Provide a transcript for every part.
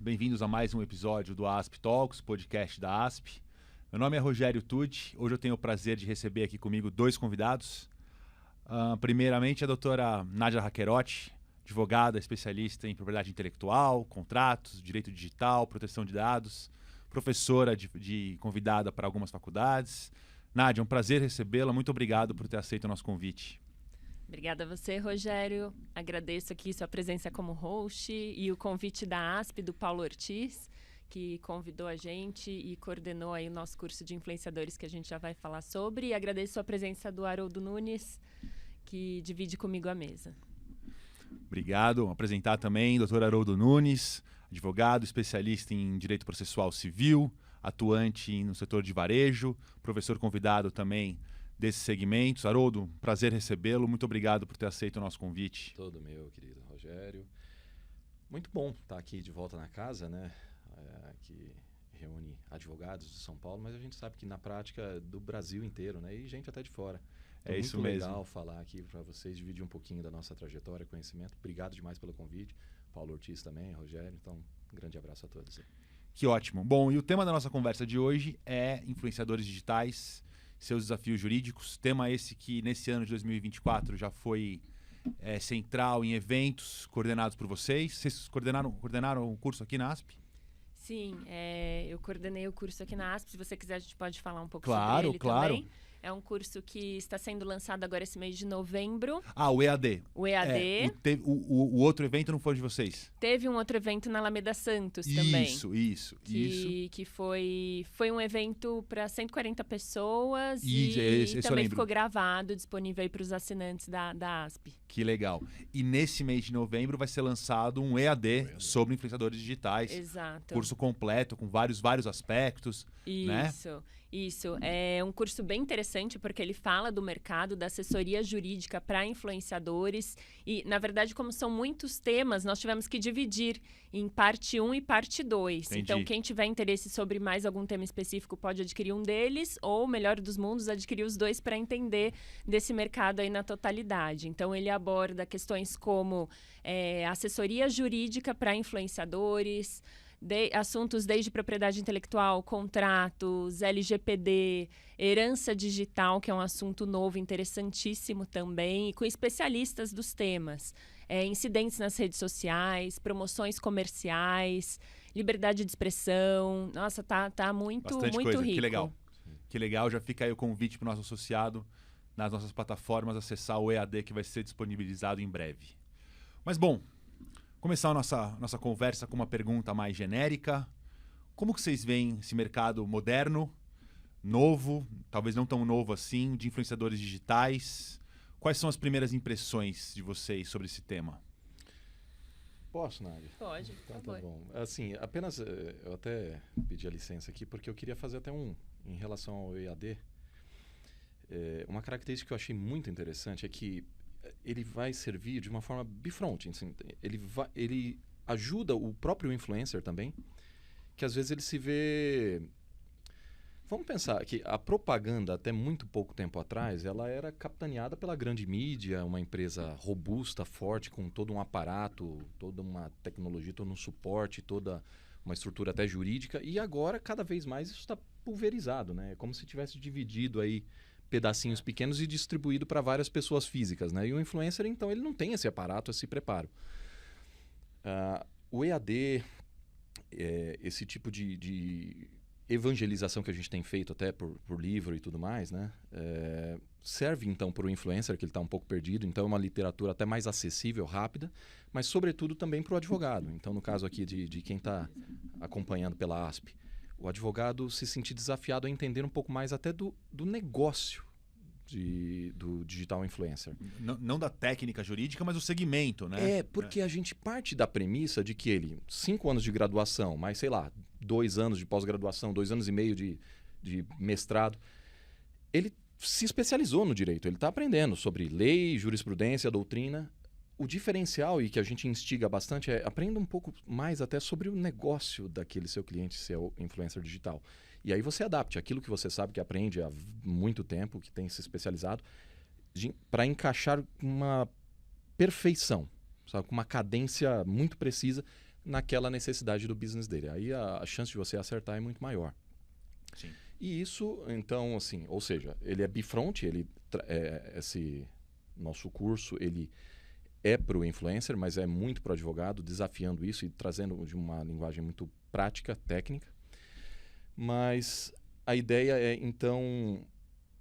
bem-vindos a mais um episódio do ASP Talks, podcast da ASP. Meu nome é Rogério Tucci, hoje eu tenho o prazer de receber aqui comigo dois convidados. Primeiramente a doutora Nádia Raquerotti, advogada, especialista em propriedade intelectual, contratos, direito digital, proteção de dados, professora convidada para algumas faculdades. Nádia, é um prazer recebê-la, muito obrigado por ter aceito o nosso convite. Obrigada a você, Rogério. Agradeço aqui sua presença como host e o convite da ASP, do Paulo Ortiz, que convidou a gente e coordenou aí o nosso curso de influenciadores que a gente já vai falar sobre. E agradeço a presença do Haroldo Nunes, que divide comigo a mesa. Obrigado. Vou apresentar também o Dr. Haroldo Nunes, advogado, especialista em direito processual civil, atuante no setor de varejo, professor convidado também desses segmentos. Haroldo, prazer recebê-lo. Muito obrigado por ter aceito o nosso convite. Todo meu, querido Rogério. Muito bom estar aqui de volta na casa, né? Que reúne advogados de São Paulo, mas a gente sabe que na prática do Brasil inteiro, né? E gente até de fora. Então, é isso muito mesmo. Legal falar aqui para vocês, dividir um pouquinho da nossa trajetória, conhecimento. Obrigado demais pelo convite. Paulo Ortiz também, Rogério. Então, um grande abraço a todos. Que ótimo. Bom, e o tema da nossa conversa de hoje é influenciadores digitais, seus desafios jurídicos. Tema esse que nesse ano de 2024 já foi central em eventos coordenados por vocês. Vocês coordenaram o curso aqui na ASP? Sim, eu coordenei o curso aqui na ASP. Se você quiser, a gente pode falar um pouco Claro, sobre ele claro. também. É um curso que está sendo lançado agora esse mês de novembro. Ah, o EAD. O EAD. O outro evento não foi de vocês? Teve um outro evento na Alameda Santos também. Isso. Que foi um evento para 140 pessoas Esse e também ficou gravado, disponível aí para os assinantes da ASP. Que legal. E nesse mês de novembro vai ser lançado um EAD sobre influenciadores digitais. Exato. Curso completo, com vários aspectos. Isso. É um curso bem interessante porque ele fala do mercado da assessoria jurídica para influenciadores e, na verdade, como são muitos temas, nós tivemos que dividir em parte 1 e parte 2. Entendi. Então, quem tiver interesse sobre mais algum tema específico pode adquirir um deles ou, melhor dos mundos, adquirir os dois para entender desse mercado aí na totalidade. Então, ele aborda questões como assessoria jurídica para influenciadores, assuntos desde propriedade intelectual, contratos, LGPD, herança digital, que é um assunto novo, interessantíssimo também, e com especialistas dos temas. Incidentes nas redes sociais, promoções comerciais, liberdade de expressão. Nossa, tá muito Bastante coisa. rico. Que legal. Já fica aí o convite para o nosso associado nas nossas plataformas acessar o EAD que vai ser disponibilizado em breve. Mas, bom, começar a nossa conversa com uma pergunta mais genérica. Como que vocês veem esse mercado moderno, novo, talvez não tão novo assim, de influenciadores digitais? Quais são as primeiras impressões de vocês sobre esse tema? Posso, Nádia? Pode, por Então, favor. tá bom. Assim, apenas eu até pedi a licença aqui porque eu queria fazer até em relação ao EAD. Uma característica que eu achei muito interessante é que ele vai servir de uma forma bifronte. Assim, ele ajuda o próprio influencer também, que às vezes ele se vê... Vamos pensar que a propaganda, até muito pouco tempo atrás, ela era capitaneada pela grande mídia, uma empresa robusta, forte, com todo um aparato, toda uma tecnologia, todo um suporte, toda uma estrutura até jurídica. E agora, cada vez mais, isso está pulverizado, né? É como se tivesse dividido aí pedacinhos pequenos e distribuído para várias pessoas físicas, né? E o influencer, então, ele não tem esse aparato, esse preparo. O EAD, esse tipo de evangelização que a gente tem feito até por livro e tudo mais, né? Serve, então, para o influencer, que ele está um pouco perdido. Então, é uma literatura até mais acessível, rápida, mas, sobretudo, também para o advogado. Então, no caso aqui de quem está acompanhando pela ASP, o advogado se sentir desafiado a entender um pouco mais até do negócio do digital influencer. Não da técnica jurídica, mas do segmento, né? Porque a gente parte da premissa de que ele, 5 anos de graduação, mais, sei lá, 2 anos de pós-graduação, 2 anos e meio de mestrado, ele se especializou no direito, ele está aprendendo sobre lei, jurisprudência, doutrina. O diferencial, e que a gente instiga bastante, é aprenda um pouco mais até sobre o negócio daquele seu cliente, seu influencer digital. E aí você adapte aquilo que você sabe que aprende há muito tempo, que tem se especializado, para encaixar uma perfeição, sabe? Com uma cadência muito precisa naquela necessidade do business dele. Aí a chance de você acertar é muito maior. Sim. E isso, então, assim, ou seja, ele é bifront, esse nosso curso, ele é para o influencer, mas é muito para o advogado, desafiando isso e trazendo de uma linguagem muito prática, técnica. Mas a ideia é, então,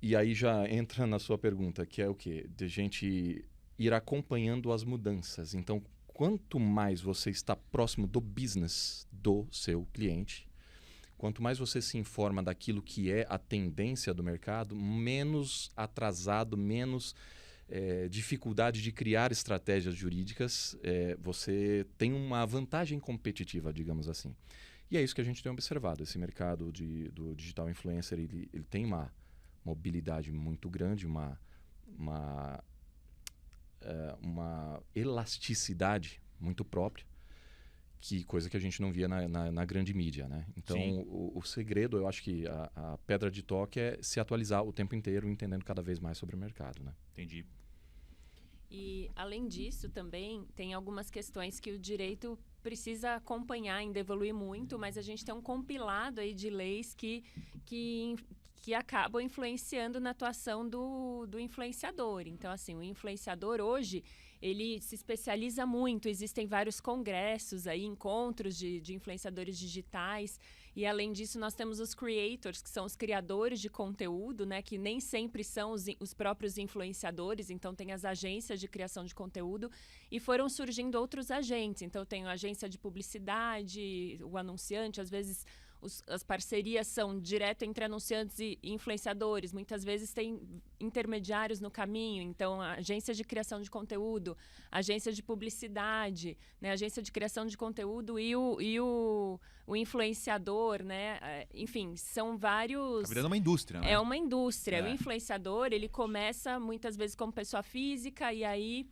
e aí já entra na sua pergunta, que é o quê? De gente ir acompanhando as mudanças. Então, quanto mais você está próximo do business do seu cliente, quanto mais você se informa daquilo que é a tendência do mercado, menos atrasado, menos dificuldade de criar estratégias jurídicas, você tem uma vantagem competitiva, digamos assim. E é isso que a gente tem observado. Esse mercado do digital influencer, ele tem uma mobilidade muito grande, uma elasticidade muito própria, coisa que a gente não via na grande mídia, né? Então, o segredo, eu acho que a pedra de toque é se atualizar o tempo inteiro, entendendo cada vez mais sobre o mercado, né? Entendi. E, além disso, também tem algumas questões que o direito precisa acompanhar, ainda evoluir muito, mas a gente tem um compilado aí de leis que acabam influenciando na atuação do influenciador. Então, assim, o influenciador hoje, ele se especializa muito, existem vários congressos aí, encontros de influenciadores digitais, e além disso nós temos os creators, que são os criadores de conteúdo, né, que nem sempre são os próprios influenciadores, então tem as agências de criação de conteúdo, e foram surgindo outros agentes, então tem a agência de publicidade, o anunciante, às vezes as parcerias são direto entre anunciantes e influenciadores. Muitas vezes tem intermediários no caminho. Então, a agência de criação de conteúdo, a agência de publicidade, né? A agência de criação de conteúdo e o influenciador, né? Enfim, são vários... Tá virando uma indústria, né? É uma indústria. É. O influenciador, ele começa muitas vezes como pessoa física e aí...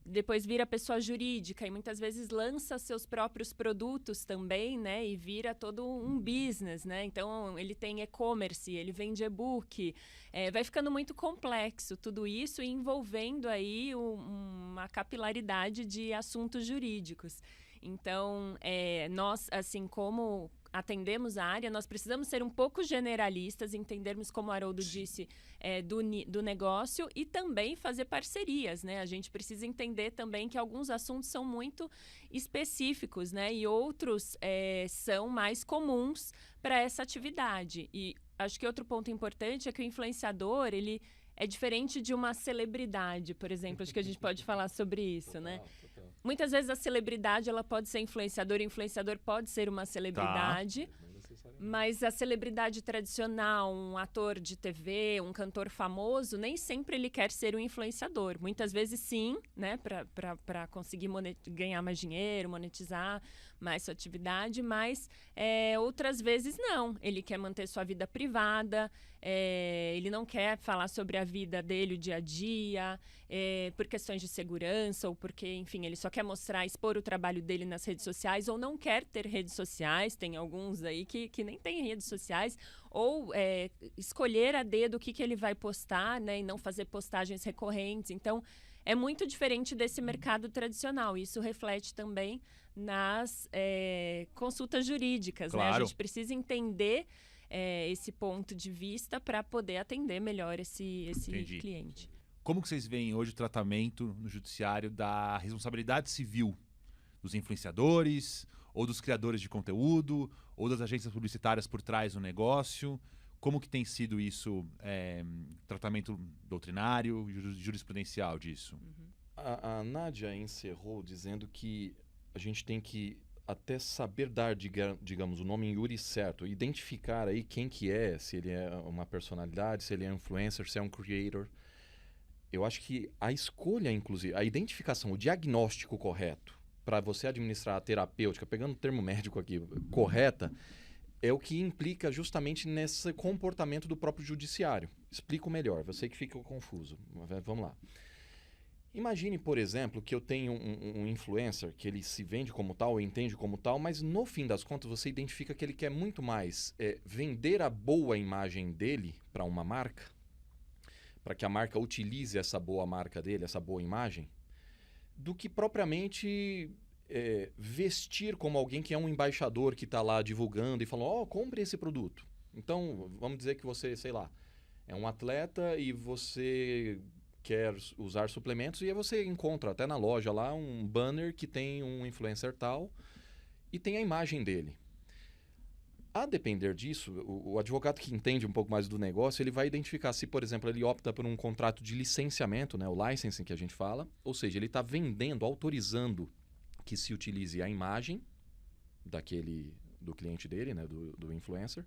depois vira pessoa jurídica e muitas vezes lança seus próprios produtos também, né? E vira todo um business, né? Então, ele tem e-commerce, ele vende e-book. Vai ficando muito complexo tudo isso e envolvendo aí uma capilaridade de assuntos jurídicos. Então, nós, assim como atendemos a área, nós precisamos ser um pouco generalistas, entendermos, como o Haroldo disse, do negócio e também fazer parcerias, né? A gente precisa entender também que alguns assuntos são muito específicos, né? E outros são mais comuns para essa atividade. E acho que outro ponto importante é que o influenciador, ele é diferente de uma celebridade, por exemplo. Acho que a gente pode falar sobre isso, né? Muitas vezes a celebridade ela pode ser influenciador, o influenciador pode ser uma celebridade, mas a celebridade tradicional, um ator de TV, um cantor famoso, nem sempre ele quer ser um influenciador. Muitas vezes sim, né, para conseguir ganhar mais dinheiro, monetizar mais sua atividade, mas outras vezes não. Ele quer manter sua vida privada, ele não quer falar sobre a vida dele, o dia a dia, por questões de segurança ou porque, enfim, ele só quer expor o trabalho dele nas redes sociais ou não quer ter redes sociais. Tem alguns aí que nem têm redes sociais, ou escolher a dedo o que ele vai postar, né, e não fazer postagens recorrentes. Então, é muito diferente desse mercado tradicional. Isso reflete também nas consultas jurídicas, Claro. né? A gente precisa entender esse ponto de vista para poder atender melhor esse cliente. Como que vocês veem hoje o tratamento no judiciário da responsabilidade civil dos influenciadores, ou dos criadores de conteúdo, ou das agências publicitárias por trás do negócio? Como que tem sido isso, tratamento doutrinário e jurisprudencial disso? A Nádia encerrou dizendo que a gente tem que até saber dar, digamos, o nome em iure certo, identificar aí quem que é, se ele é uma personalidade, se ele é um influencer, se é um creator. Eu acho que a escolha, inclusive, a identificação, o diagnóstico correto para você administrar a terapêutica, pegando o termo médico aqui, correta, é o que implica justamente nesse comportamento do próprio judiciário. Explico melhor, eu sei que fica confuso. Vamos lá. Imagine, por exemplo, que eu tenho um influencer que ele se vende como tal, entende como tal, mas no fim das contas você identifica que ele quer muito mais vender a boa imagem dele para uma marca, para que a marca utilize essa boa marca dele, essa boa imagem, do que propriamente vestir como alguém que é um embaixador que está lá divulgando e falando, compre esse produto. Então, vamos dizer que você, sei lá, é um atleta e você quer usar suplementos e aí você encontra até na loja lá um banner que tem um influencer tal e tem a imagem dele. A depender disso, o advogado que entende um pouco mais do negócio, ele vai identificar se, por exemplo, ele opta por um contrato de licenciamento, né, o licensing que a gente fala, ou seja, ele está vendendo, autorizando que se utilize a imagem do cliente dele, né, do influencer,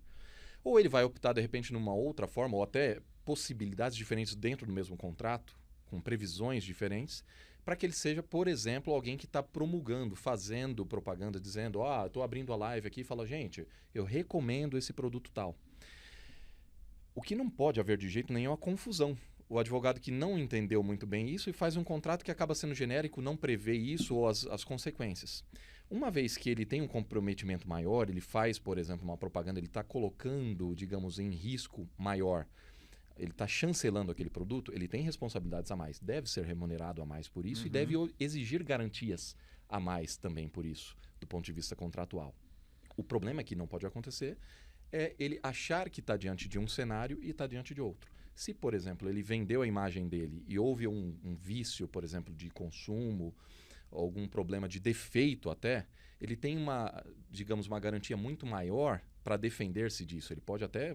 ou ele vai optar, de repente, numa outra forma, ou até possibilidades diferentes dentro do mesmo contrato, com previsões diferentes, para que ele seja, por exemplo, alguém que está promulgando, fazendo propaganda, dizendo, estou abrindo a live aqui e fala, gente, eu recomendo esse produto tal. O que não pode haver de jeito nenhum é uma confusão. O advogado que não entendeu muito bem isso e faz um contrato que acaba sendo genérico, não prevê isso ou as consequências. Uma vez que ele tem um comprometimento maior, ele faz, por exemplo, uma propaganda, ele está colocando, digamos, em risco maior, ele está chancelando aquele produto, ele tem responsabilidades a mais, deve ser remunerado a mais por isso e deve exigir garantias a mais também por isso, do ponto de vista contratual. O problema que não pode acontecer é ele achar que está diante de um cenário e está diante de outro. Se, por exemplo, ele vendeu a imagem dele e houve um vício, por exemplo, de consumo, algum problema de defeito até, ele tem uma garantia muito maior para defender-se disso. Ele pode até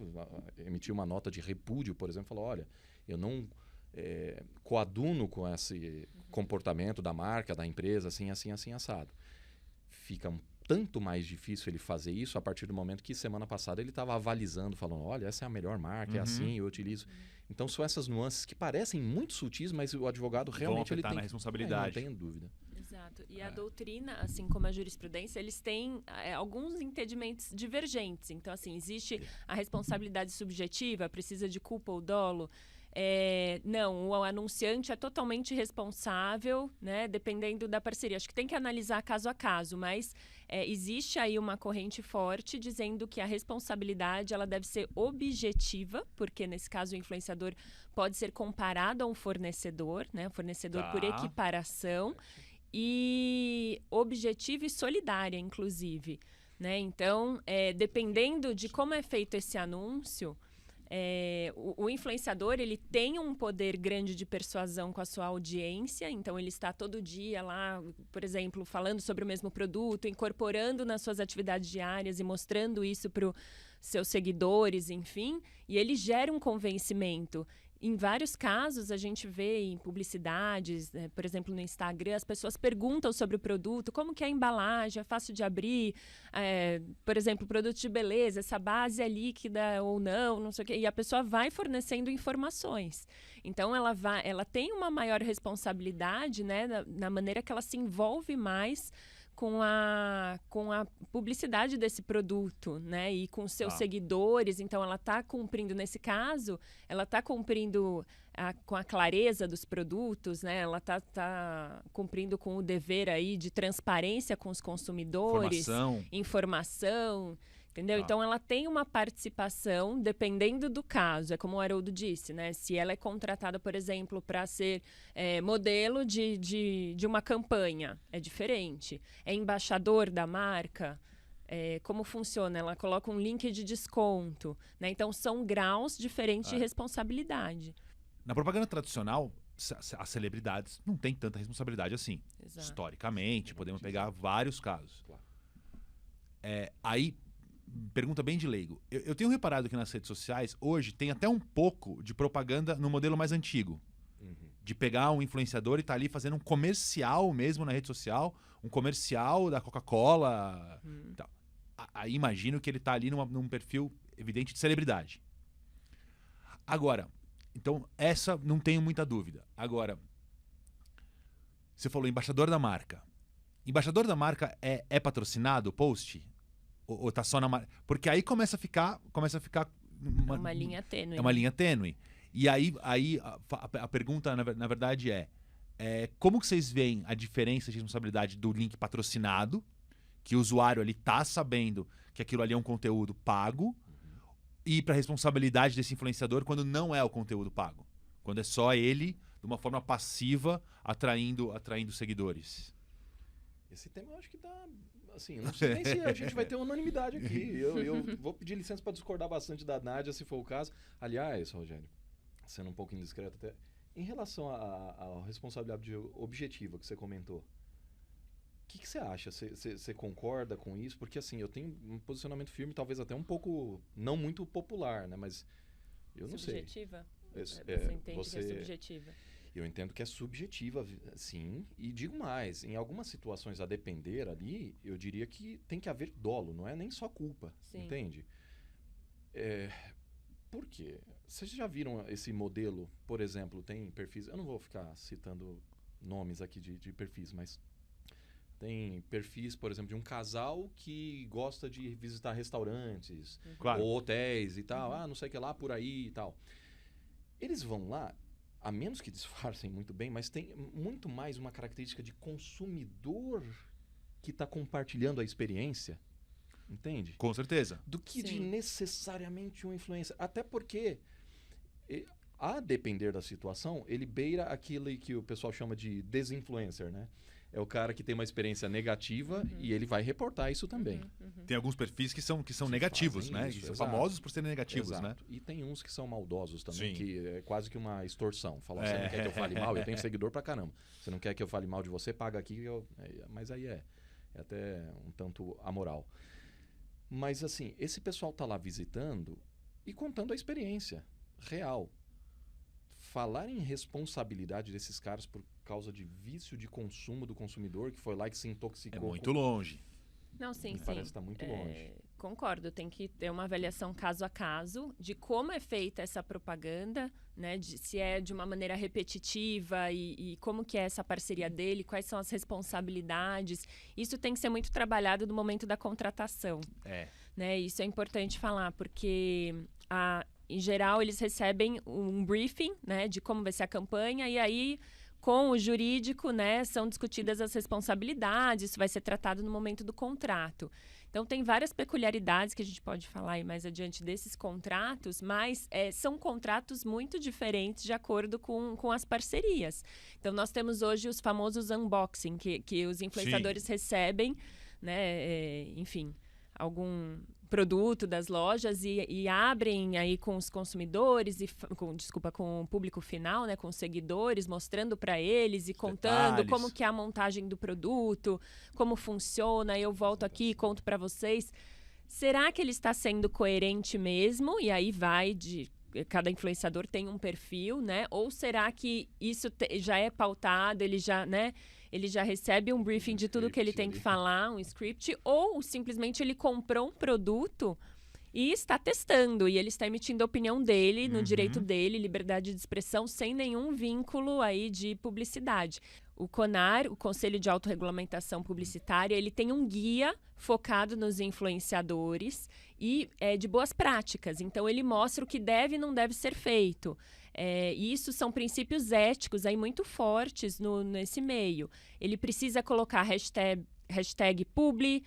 emitir uma nota de repúdio, por exemplo, falar, olha, eu não coaduno com esse comportamento da marca, da empresa, assim, assim, assim, assado. Fica tanto mais difícil ele fazer isso a partir do momento que semana passada ele estava avalizando, falando, olha, essa é a melhor marca, é assim, eu utilizo. Então são essas nuances que parecem muito sutis, mas o advogado realmente ele tem na responsabilidade. Não tenho dúvida. Exato. E a doutrina, assim como a jurisprudência, eles têm alguns entendimentos divergentes. Então, assim, existe a responsabilidade subjetiva, precisa de culpa ou dolo. Não, o anunciante é totalmente responsável, né, dependendo da parceria. Acho que tem que analisar caso a caso, mas existe aí uma corrente forte dizendo que a responsabilidade ela deve ser objetiva, porque nesse caso o influenciador pode ser comparado a um fornecedor, né, fornecedor por equiparação, e objetiva e solidária, inclusive, né? Então, dependendo de como é feito esse anúncio, o influenciador ele tem um poder grande de persuasão com a sua audiência, então ele está todo dia lá, por exemplo, falando sobre o mesmo produto, incorporando nas suas atividades diárias e mostrando isso para os seus seguidores, enfim, e ele gera um convencimento. Em vários casos, a gente vê em publicidades, por exemplo, no Instagram, as pessoas perguntam sobre o produto, como que é a embalagem, é fácil de abrir, por exemplo, produto de beleza, essa base é líquida ou não sei o quê, e a pessoa vai fornecendo informações. Então, ela tem uma maior responsabilidade, né, na maneira que ela se envolve mais com a publicidade desse produto, né? E com seus seguidores. Então, ela está cumprindo, nesse caso, ela está cumprindo com a clareza dos produtos, né? Ela está cumprindo com o dever aí de transparência com os consumidores. Informação. Entendeu? Então, ela tem uma participação, dependendo do caso. É como o Haroldo disse, né? Se ela é contratada, por exemplo, para ser modelo de uma campanha, é diferente. É embaixador da marca, como funciona? Ela coloca um link de desconto, né? Então, são graus diferentes de responsabilidade. Na propaganda tradicional, as celebridades não têm tanta responsabilidade assim. Exato. Historicamente, podemos pegar vários casos. Aí... Pergunta bem de leigo. Eu tenho reparado que nas redes sociais, hoje, tem até um pouco de propaganda no modelo mais antigo. De pegar um influenciador e estar ali fazendo um comercial mesmo na rede social, um comercial da Coca-Cola. Aí imagino que ele está ali num perfil evidente de celebridade. Agora, então, essa não tenho muita dúvida. Agora, você falou embaixador da marca. Embaixador da marca é patrocinado o post? Ou tá só na marca? Porque aí começa a ficar uma linha tênue. É uma linha tênue. E aí a pergunta, na verdade, como que vocês veem a diferença de responsabilidade do link patrocinado, que o usuário ali tá sabendo que aquilo ali é um conteúdo pago, e para a responsabilidade desse influenciador quando não é o conteúdo pago? Quando é só ele, de uma forma passiva, atraindo seguidores? Esse tema eu acho que dá... Assim, eu não sei nem se a gente vai ter unanimidade aqui. Eu vou pedir licença para discordar bastante da Nádia, se for o caso. Aliás, Rogério, sendo um pouco indiscreto até, em relação à responsabilidade objetiva que você comentou, o que você acha? Você concorda com isso? Porque assim, eu tenho um posicionamento firme, talvez até um pouco, não muito popular, né? Mas eu não sei. Subjetiva? Você entende que é subjetiva? Eu entendo que é subjetiva, sim. E digo mais, em algumas situações a depender ali, eu diria que tem que haver dolo, não é nem só culpa, Sim. entende? Por quê? Vocês já viram esse modelo, por exemplo, tem perfis... Eu não vou ficar citando nomes aqui de perfis, mas tem perfis, por exemplo, de um casal que gosta de visitar restaurantes, Claro. ou hotéis e tal, não sei o que lá, por aí e tal. Eles vão lá, a menos que disfarcem muito bem, mas tem muito mais uma característica de consumidor que está compartilhando a experiência, entende? Com certeza. Do que de Sim. necessariamente um influencer. Até porque, a depender da situação, ele beira aquilo que o pessoal chama de desinfluencer, né? É o cara que tem uma experiência negativa e ele vai reportar isso também. Tem alguns perfis que são Que negativos, fazem né? isso, Que são exato. famosos por serem negativos, né? Exato. E tem uns que são maldosos também, Sim. que é quase que uma extorsão. Falar, você não quer que eu fale mal? Eu tenho seguidor pra caramba. Você não quer que eu fale mal de você? Paga aqui. Mas aí é até um tanto amoral. Mas assim, esse pessoal tá lá visitando e contando a experiência real. Falar em responsabilidade desses caras por causa de vício de consumo do consumidor que foi lá e que se intoxicou. É muito longe. Não, sim, sim. Parece estar muito longe. Concordo, tem que ter uma avaliação caso a caso de como é feita essa propaganda, né? Se é de uma maneira repetitiva e como que é essa parceria dele, quais são as responsabilidades. Isso tem que ser muito trabalhado no momento da contratação. Né? Isso é importante falar, porque em geral eles recebem um briefing, né, de como vai ser a campanha, e aí com o jurídico, né, são discutidas as responsabilidades, isso vai ser tratado no momento do contrato. Então, tem várias peculiaridades que a gente pode falar aí mais adiante desses contratos, mas são contratos muito diferentes de acordo com as parcerias. Então, nós temos hoje os famosos unboxing, que os influenciadores recebem, né, enfim, algum produto das lojas e abrem aí com os consumidores com o público final, né, com os seguidores, mostrando para eles e contando detalhes. como que é a montagem do produto, como funciona. Eu volto aqui e conto para vocês. Será que ele está sendo coerente mesmo? E aí vai de cada influenciador tem um perfil, né? Ou será que isso já é pautado, ele já, né? Ele já recebe um briefing de tudo que ele tem que falar, um script, ou simplesmente ele comprou um produto e está testando, e ele está emitindo a opinião dele, no direito dele, liberdade de expressão, sem nenhum vínculo aí de publicidade. O CONAR, o Conselho de Autorregulamentação Publicitária, ele tem um guia focado nos influenciadores e de boas práticas. Então, ele mostra o que deve e não deve ser feito. E isso são princípios éticos aí muito fortes nesse meio. Ele precisa colocar hashtag publi,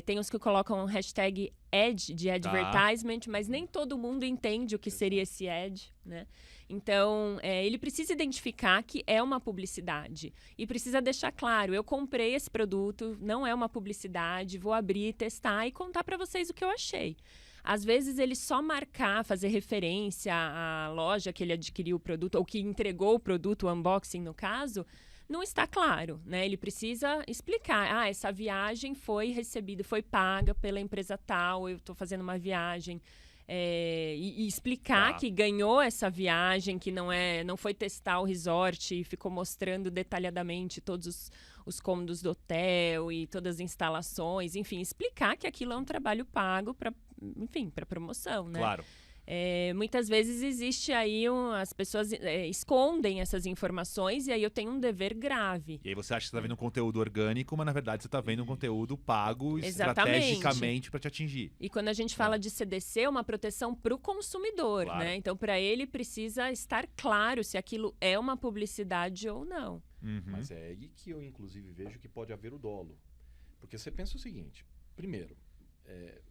tem os que colocam hashtag ad, de advertisement, mas nem todo mundo entende o que seria esse ad, né? Então, ele precisa identificar que é uma publicidade e precisa deixar claro, eu comprei esse produto, não é uma publicidade, vou abrir, testar e contar para vocês o que eu achei. Às vezes, ele só marcar, fazer referência à loja que ele adquiriu o produto ou que entregou o produto, o unboxing no caso, não está claro, né? Ele precisa explicar. Essa viagem foi recebida, foi paga pela empresa tal, eu estou fazendo uma viagem. E explicar que ganhou essa viagem, que não foi testar o resort e ficou mostrando detalhadamente todos os cômodos do hotel e todas as instalações. Enfim, explicar que aquilo é um trabalho pago para promoção, né? Claro. Muitas vezes existe aí as pessoas escondem essas informações e aí eu tenho um dever grave. E aí você acha que você está vendo um conteúdo orgânico, mas na verdade você está vendo um conteúdo pago Exatamente. estrategicamente para te atingir. E quando a gente fala de CDC, é uma proteção para o consumidor, Claro. né? Então, para ele precisa estar claro se aquilo é uma publicidade ou não. Mas é aí que eu, inclusive, vejo que pode haver o dolo. Porque você pensa o seguinte, primeiro,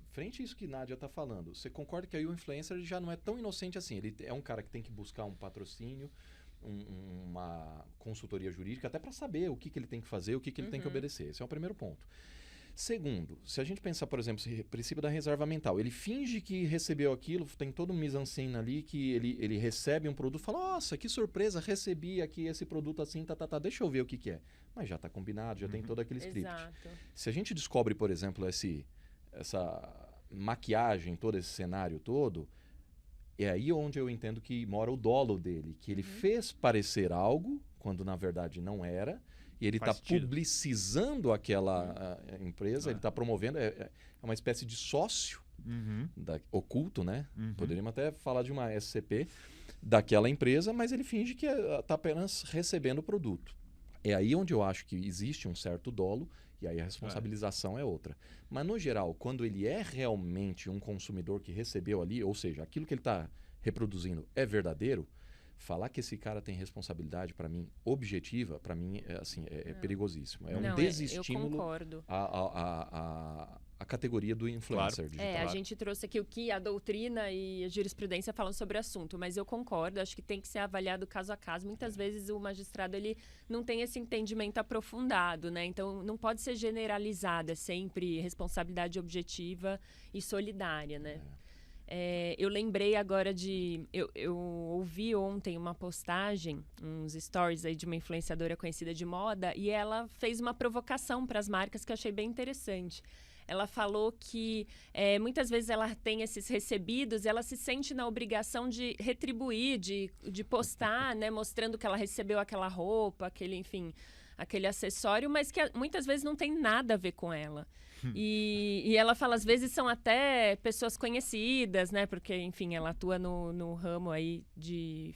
frente a isso que Nádia está falando, você concorda que aí o influencer já não é tão inocente assim? Ele é um cara que tem que buscar um patrocínio, uma consultoria jurídica até para saber o que ele tem que fazer, o que ele tem que obedecer. Esse é o primeiro ponto. Segundo, se a gente pensar, por exemplo, o princípio da reserva mental, ele finge que recebeu aquilo, tem todo um mise-en-scène ali, que ele recebe um produto, fala, nossa, que surpresa, recebi aqui esse produto assim, deixa eu ver o que é. Mas já está combinado, já tem todo aquele script. Exato. Se a gente descobre, por exemplo, essa maquiagem, todo esse cenário todo, é aí onde eu entendo que mora o dolo dele, que ele fez parecer algo, quando na verdade não era, e ele está publicizando aquela empresa, ele está promovendo, é uma espécie de sócio oculto, né? Poderíamos até falar de uma SCP daquela empresa, mas ele finge que está apenas recebendo o produto. É aí onde eu acho que existe um certo dolo, e aí a responsabilização é outra. Mas, no geral, quando ele é realmente um consumidor que recebeu ali, ou seja, aquilo que ele está reproduzindo é verdadeiro, falar que esse cara tem responsabilidade, para mim, objetiva, para mim, é perigosíssimo. É um desestímulo eu concordo. a categoria do influencer digital. A gente trouxe aqui o que a doutrina e a jurisprudência falam sobre o assunto, mas eu concordo, acho que tem que ser avaliado caso a caso. Muitas vezes o magistrado ele não tem esse entendimento aprofundado, né? Então, não pode ser generalizada, sempre responsabilidade objetiva e solidária, né? Eu lembrei agora eu ouvi ontem uma postagem, uns stories aí de uma influenciadora conhecida de moda, e ela fez uma provocação para as marcas que eu achei bem interessante. Ela falou que muitas vezes ela tem esses recebidos e ela se sente na obrigação de retribuir, de postar, né, mostrando que ela recebeu aquela roupa, aquele acessório, mas que muitas vezes não tem nada a ver com ela. E ela fala, às vezes são até pessoas conhecidas, né? Porque, enfim, ela atua no ramo aí de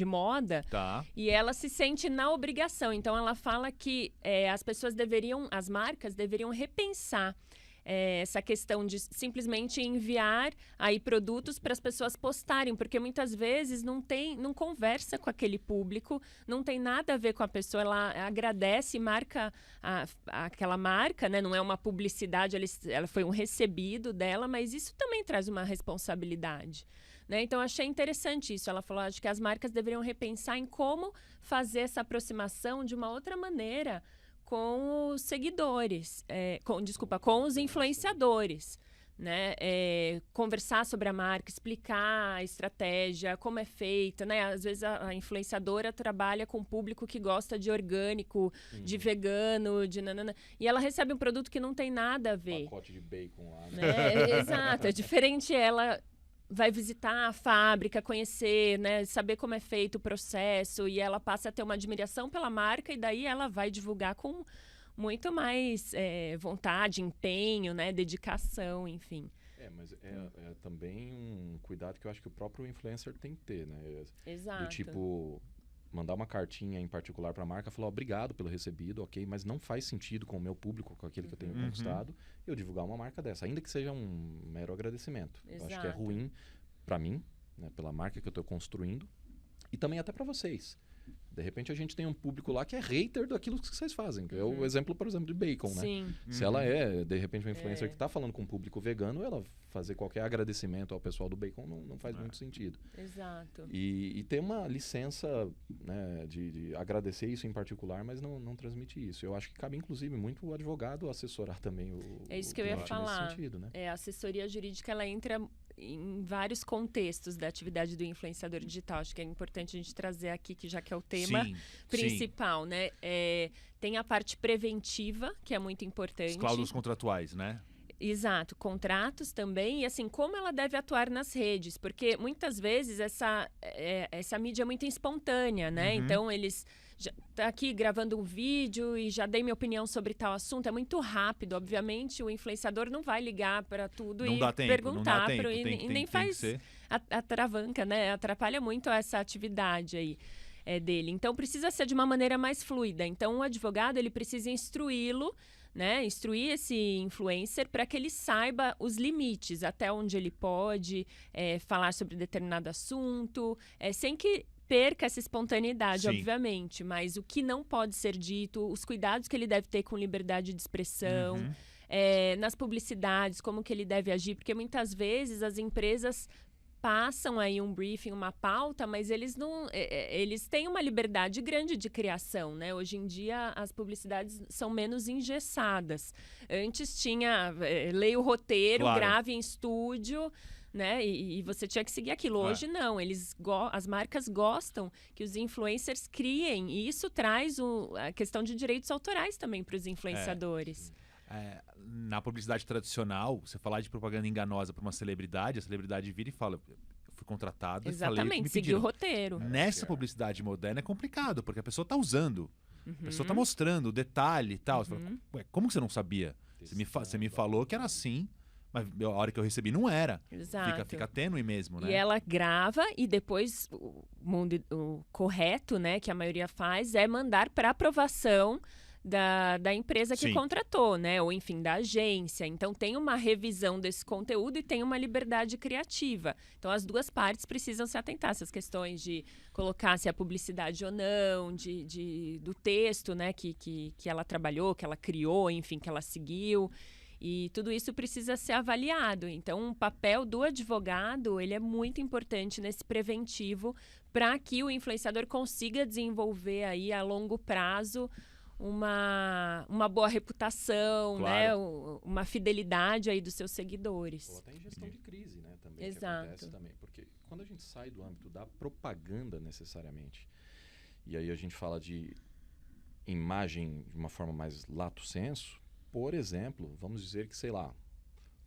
moda. Tá. E ela se sente na obrigação. Então, ela fala que as marcas deveriam repensar essa questão de simplesmente enviar aí produtos para as pessoas postarem, porque muitas vezes não conversa com aquele público, não tem nada a ver com a pessoa, ela agradece e marca aquela marca, né? Não é uma publicidade, ela foi um recebido dela, mas isso também traz uma responsabilidade. Né? Então, achei interessante isso. Ela falou, acho que as marcas deveriam repensar em como fazer essa aproximação de uma outra maneira com os seguidores, com os influenciadores, né? Conversar sobre a marca, explicar a estratégia, como é feita, né? Às vezes a influenciadora trabalha com um público que gosta de orgânico, de vegano, de nanana, e ela recebe um produto que não tem nada a ver. Pacote de bacon lá, né? Exato, é diferente ela vai visitar a fábrica, conhecer, né, saber como é feito o processo, e ela passa a ter uma admiração pela marca, e daí ela vai divulgar com muito mais vontade, empenho, né, dedicação, enfim. Mas é também um cuidado que eu acho que o próprio influencer tem que ter, né? Exato. Do tipo, mandar uma cartinha em particular para a marca, falar obrigado pelo recebido, ok, mas não faz sentido com o meu público, com aquele que eu tenho conquistado, eu divulgar uma marca dessa, ainda que seja um mero agradecimento. Exato. Eu acho que é ruim para mim, né, pela marca que eu estou construindo, e também até para vocês. De repente a gente tem um público lá que é hater daquilo que vocês fazem. Que é o exemplo, por exemplo, de bacon, né? Sim. Se ela é, de repente, uma influencer que está falando com um público vegano, ela fazer qualquer agradecimento ao pessoal do bacon não faz muito sentido. Exato. E ter uma licença, né, de agradecer isso em particular, mas não transmitir isso. Eu acho que cabe, inclusive, muito o advogado assessorar também o É isso que eu ia falar. nesse sentido, né? A assessoria jurídica, ela entra em vários contextos da atividade do influenciador digital. Acho que é importante a gente trazer aqui, que já que é o tema principal, né? Tem a parte preventiva, que é muito importante. As cláusulas contratuais, né? Exato, contratos também, e assim, como ela deve atuar nas redes, porque muitas vezes essa mídia é muito espontânea, né? Então, eles tá aqui gravando um vídeo e já dei minha opinião sobre tal assunto, é muito rápido, obviamente, o influenciador não vai ligar para tudo não e dá tempo, perguntar, não dá tempo, e nem faz atravanca, né? Atrapalha muito essa atividade aí dele. Então, precisa ser de uma maneira mais fluida. Então, o advogado, ele precisa instruí-lo, né? Instruir esse influencer para que ele saiba os limites, até onde ele pode falar sobre determinado assunto, sem que perca essa espontaneidade, obviamente, mas o que não pode ser dito, os cuidados que ele deve ter com liberdade de expressão, nas publicidades, como que ele deve agir, porque muitas vezes as empresas passam aí um briefing, uma pauta, mas eles não, eles têm uma liberdade grande de criação, né? Hoje em dia as publicidades são menos engessadas. Antes tinha leia o roteiro, Claro. grave em estúdio, né? E você tinha que seguir aquilo. Hoje não, as marcas gostam que os influencers criem, e isso traz a questão de direitos autorais também para os influenciadores. Na publicidade tradicional, você falar de propaganda enganosa para uma celebridade, a celebridade vira e fala: eu fui contratado e falei o que Exatamente, me seguir pediram. o roteiro. Nessa publicidade moderna é complicado, porque a pessoa está usando, a pessoa está mostrando o detalhe e tal. Você fala, ué, como que você não sabia? Você me falou que era assim, mas a hora que eu recebi não era. Exato. Fica tênue mesmo, né? E ela grava e depois o correto, né, que a maioria faz, é mandar para aprovação da empresa que Sim. contratou, né? Ou enfim, da agência. Então tem uma revisão desse conteúdo e tem uma liberdade criativa. Então as duas partes precisam se atentar a essas questões de colocar se é publicidade ou não, do texto, né, que ela trabalhou, que ela criou, enfim, que ela seguiu. E tudo isso precisa ser avaliado. Então, o papel do advogado, ele é muito importante nesse preventivo para que o influenciador consiga desenvolver aí a longo prazo uma boa reputação, né? Uma fidelidade aí dos seus seguidores. Ou até em gestão de crise, né? Também, Exato. que acontece também. Porque quando a gente sai do âmbito da propaganda necessariamente, e aí a gente fala de imagem de uma forma mais lato sensu, por exemplo, vamos dizer que, sei lá,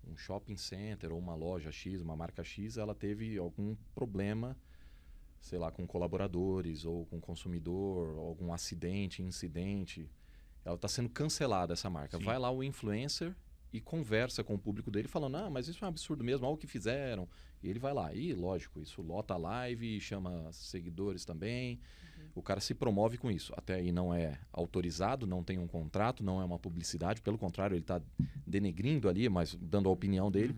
um shopping center ou uma loja X, uma marca X, ela teve algum problema, sei lá, com colaboradores ou com consumidor, algum acidente, incidente. Ela está sendo cancelada, essa marca. Sim. Vai lá o influencer e conversa com o público dele falando, mas isso é um absurdo mesmo, olha o que fizeram. E ele vai lá. E, lógico, isso lota a live, chama seguidores também. O cara se promove com isso. Até aí não é autorizado, não tem um contrato, não é uma publicidade. Pelo contrário, ele está denegrindo ali, mas dando a opinião dele.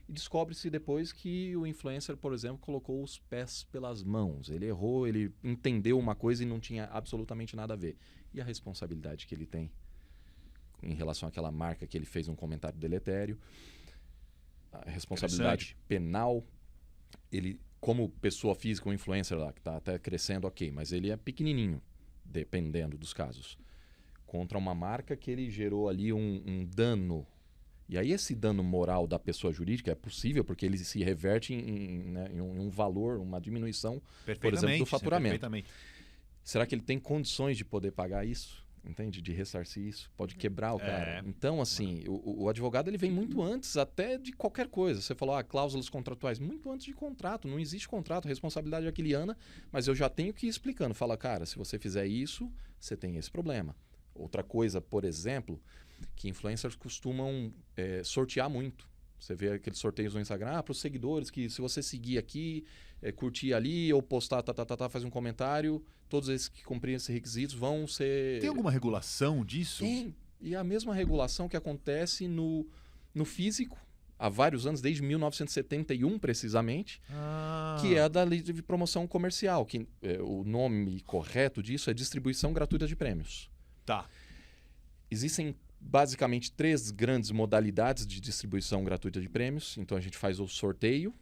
E descobre-se depois que o influencer, por exemplo, colocou os pés pelas mãos. Ele errou, ele entendeu uma coisa e não tinha absolutamente nada a ver. E a responsabilidade que ele tem em relação àquela marca que ele fez um comentário deletério. A responsabilidade penal. Ele, como pessoa física, um influencer lá, que está até crescendo, ok, mas ele é pequenininho, dependendo dos casos. Contra uma marca que ele gerou ali um dano. E aí esse dano moral da pessoa jurídica é possível porque ele se reverte em um valor, uma diminuição, por exemplo, do faturamento. Será que ele tem condições de poder pagar isso? Entende? De ressarcir isso? Pode quebrar o cara. Então, assim, o advogado ele vem muito antes até de qualquer coisa. Você falou, cláusulas contratuais. Muito antes de contrato. Não existe contrato. Responsabilidade aquiliana, mas eu já tenho que ir explicando. Fala, cara, se você fizer isso, você tem esse problema. Outra coisa, por exemplo, que influencers costumam sortear muito. Você vê aqueles sorteios no Instagram, para os seguidores, que se você seguir aqui, curtir ali, ou postar, faz um comentário, todos esses que cumprem esses requisitos vão ser... Tem alguma regulação disso? Tem. E a mesma regulação que acontece no físico, há vários anos, desde 1971 precisamente, que é a da Lei de Promoção Comercial, que o nome correto disso é Distribuição Gratuita de Prêmios. Tá. Existem basicamente 3 grandes modalidades de distribuição gratuita de prêmios. Então a gente faz o sorteio,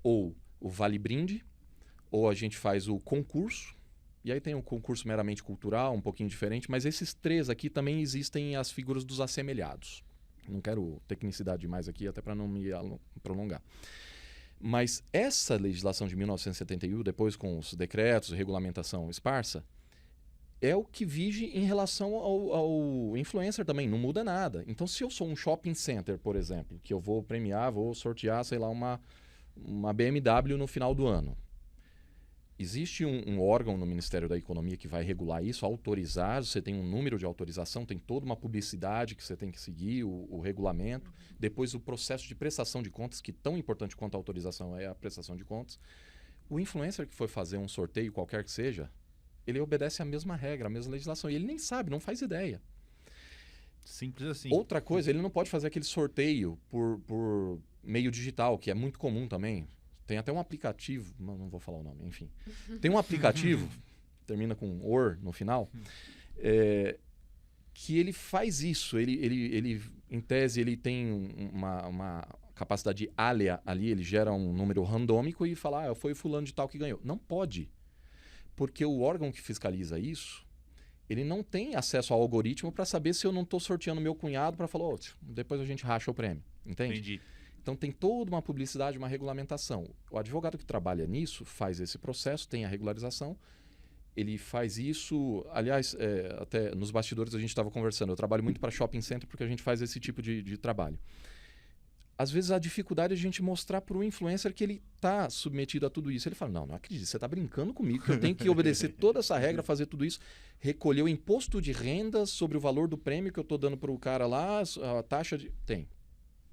ou o vale-brinde, ou a gente faz o concurso. E aí tem um concurso meramente cultural, um pouquinho diferente, mas esses 3 aqui também existem as figuras dos assemelhados. Não quero tecnicidade demais aqui, até para não me prolongar. Mas essa legislação de 1971, depois com os decretos, regulamentação esparsa, é o que vige em relação ao influencer também, não muda nada. Então, se eu sou um shopping center, por exemplo, que eu vou premiar, vou sortear, sei lá, uma BMW no final do ano. Existe um órgão no Ministério da Economia que vai regular isso, autorizar, você tem um número de autorização, tem toda uma publicidade que você tem que seguir, o regulamento. Depois o processo de prestação de contas, que tão importante quanto a autorização é a prestação de contas. O influencer que for fazer um sorteio, qualquer que seja, ele obedece a mesma regra, a mesma legislação. E ele nem sabe, não faz ideia. Simples assim. Outra coisa, ele não pode fazer aquele sorteio por meio digital, que é muito comum também. Tem até um aplicativo, não vou falar o nome, enfim. Tem um aplicativo, termina com OR no final, que ele faz isso. Ele, em tese, ele tem uma capacidade alea ali, ele gera um número randômico e fala, foi o fulano de tal que ganhou. Não pode. Porque o órgão que fiscaliza isso, ele não tem acesso ao algoritmo para saber se eu não estou sorteando meu cunhado para falar, depois a gente racha o prêmio. Entende? Entendi. Então tem toda uma publicidade, uma regulamentação. O advogado que trabalha nisso faz esse processo, tem a regularização, ele faz isso... Aliás, até nos bastidores a gente estava conversando, eu trabalho muito para shopping center porque a gente faz esse tipo de trabalho. Às vezes a dificuldade é a gente mostrar para o influencer que ele está submetido a tudo isso. Ele fala, não acredito, você está brincando comigo, que eu tenho que obedecer toda essa regra, fazer tudo isso, recolher o imposto de renda sobre o valor do prêmio que eu estou dando para o cara lá, a taxa de... Tem.